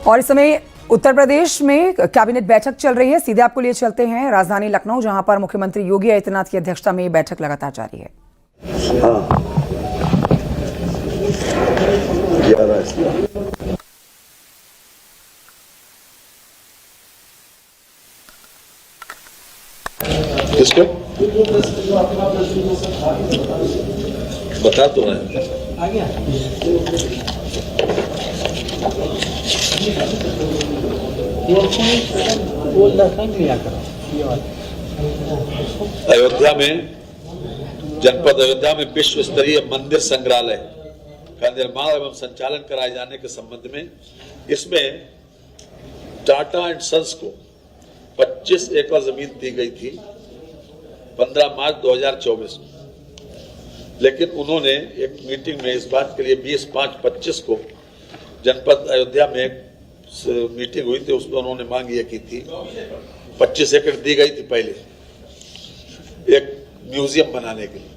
और इस समय उत्तर प्रदेश में कैबिनेट बैठक चल रही है। सीधे आपको लिए चलते हैं राजधानी लखनऊ, जहां पर मुख्यमंत्री योगी आदित्यनाथ की अध्यक्षता में बैठक लगातार जारी है। किसको बता तो रहे अयोध्या में, जनपद अयोध्या में विश्व स्तरीय मंदिर संग्रहालय का निर्माण एवं संचालन कराए जाने के संबंध में इसमें टाटा एंड सन्स को 25 एकड़ जमीन दी गई थी 15 मार्च 2024 में, लेकिन उन्होंने एक मीटिंग में इस बात के लिए 20/5/25 को जनपद अयोध्या में एक मीटिंग हुई थी, उसमें उन्होंने मांग ये की थी 25 एकड़ दी गई थी पहले एक म्यूजियम बनाने के लिए।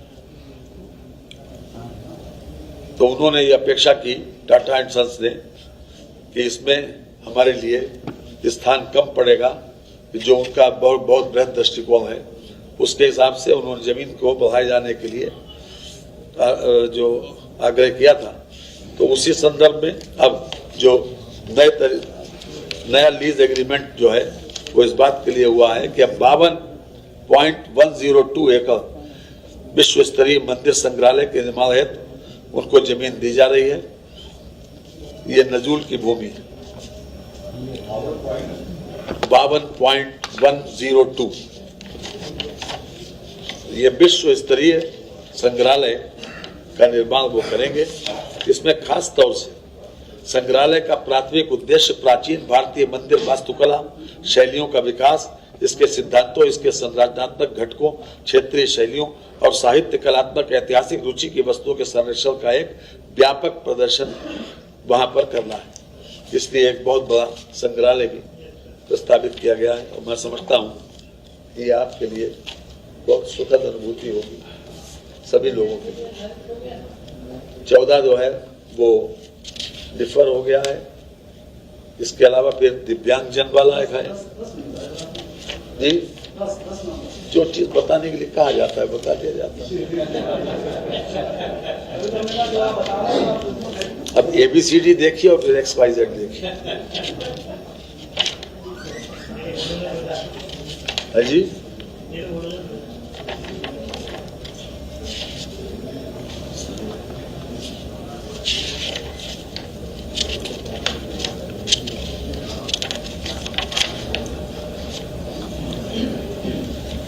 तो उन्होंने ये अपेक्षा की टाटा एंड सन्स ने कि इसमें हमारे लिए स्थान कम पड़ेगा, जो उनका बहुत बृहद दृष्टिकोण है, उसके हिसाब से उन्होंने जमीन को बढ़ाए जाने के लिए जो आग्रह किया था। तो उसी संदर्भ में अब जो नया लीज एग्रीमेंट जो है वो इस बात के लिए हुआ है कि अब 52.102 एकड़ विश्व स्तरीय मंदिर संग्रहालय के निर्माण हेतु उनको जमीन दी जा रही है। ये नजूल की भूमि है। 52.102 ये विश्व स्तरीय संग्रहालय का निर्माण वो करेंगे। इसमें खास तौर से संग्रहालय का प्राथमिक उद्देश्य प्राचीन भारतीय मंदिर वास्तुकला शैलियों का विकास, इसके सिद्धांतों, इसके संरचनात्मक घटकों, क्षेत्रीय शैलियों और साहित्य कलात्मक ऐतिहासिक रुचि की वस्तुओं के संरक्षण का एक व्यापक प्रदर्शन वहां पर करना है। इसलिए एक बहुत बड़ा संग्रहालय भी प्रस्तावित किया गया है और मैं समझता हूँ ये आपके लिए बहुत सुखद अनुभूति होगी सभी लोगों के लिए। 14 जो है वो डिफर हो गया है। इसके अलावा फिर दिव्यांगजन वाला एक है जी, जो चीज बताने के लिए कहा जाता है बता दिया जाता है। अब ABCD देखिए और फिर XYZ देखिए। है जी,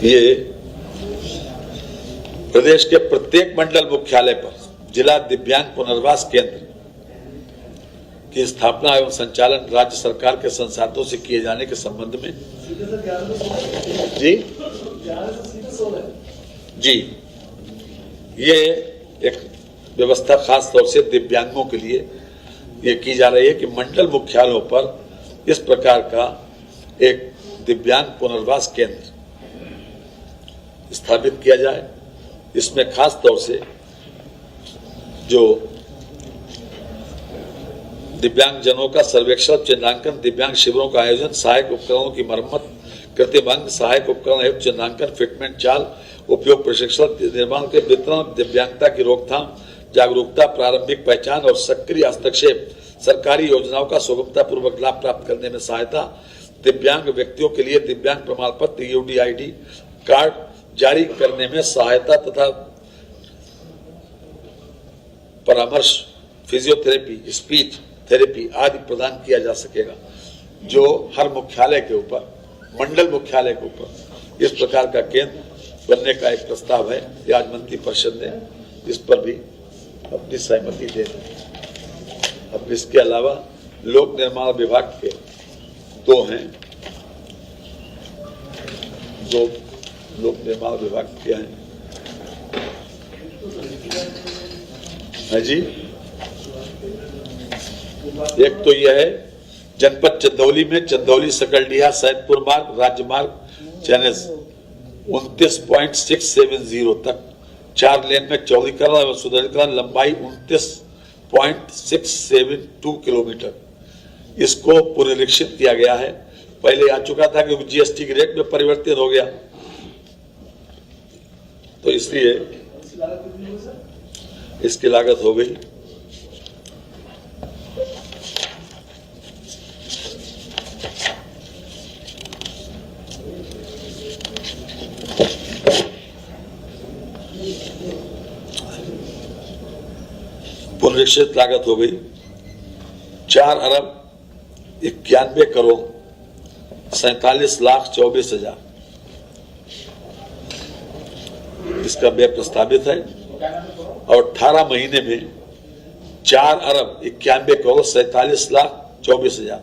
ये प्रदेश के प्रत्येक मंडल मुख्यालय पर जिला दिव्यांग पुनर्वास केंद्र की स्थापना एवं संचालन राज्य सरकार के संसाधनों से किए जाने के संबंध में जी ये एक व्यवस्था खास तौर से दिव्यांगों के लिए ये की जा रही है कि मंडल मुख्यालयों पर इस प्रकार का एक दिव्यांग पुनर्वास केंद्र स्थापित किया जाए। इसमें खास तौर से जो दिव्यांगजनों का सर्वेक्षण, चिन्हांकन, दिव्यांग शिविरों का आयोजन, सहायक उपकरणों की मरम्मत, कृत्रिम सहायक उपकरण एवं चिन्हांकन, फिटमेंट, चाल उपयोग, प्रशिक्षण, निर्माण के वितरण, दिव्यांगता की रोकथाम, जागरूकता, प्रारंभिक पहचान और सक्रिय हस्तक्षेप, सरकारी योजनाओं का सुगमता पूर्वक लाभ प्राप्त करने में सहायता, दिव्यांग व्यक्तियों के लिए दिव्यांग प्रमाण पत्र UDID कार्ड जारी करने में सहायता तथा परामर्श, फिजियोथेरेपी, स्पीच थेरेपी आदि प्रदान किया जा सकेगा। जो हर मुख्यालय के ऊपर, मंडल मुख्यालय के ऊपर इस प्रकार का केंद्र बनने का एक प्रस्ताव है। आज मंत्री परिषद ने इस पर भी अपनी सहमति दे दी। अब इसके अलावा लोक निर्माण विभाग के दो लोक निर्माण विभाग क्या है जी, एक तो यह है जनपद चंदौली में चंदौली सकलडीहा सैदपुर मार्ग राज्य मार्ग चैनल 29.670 तक 4 लेन में चौड़ीकरण एवं सुदृढ़ीकरण, लंबाई 29.672 किलोमीटर। इसको पुनरीक्षित किया गया है। पहले आ चुका था कि जीएसटी की रेट में परिवर्तन हो गया, तो इसलिए इसकी लागत हो गई। पुनरीक्षित लागत हो गई 4,91,47,24,000। इसका व्यय प्रस्तावित है और 18 महीने में 4,91,47,24,000।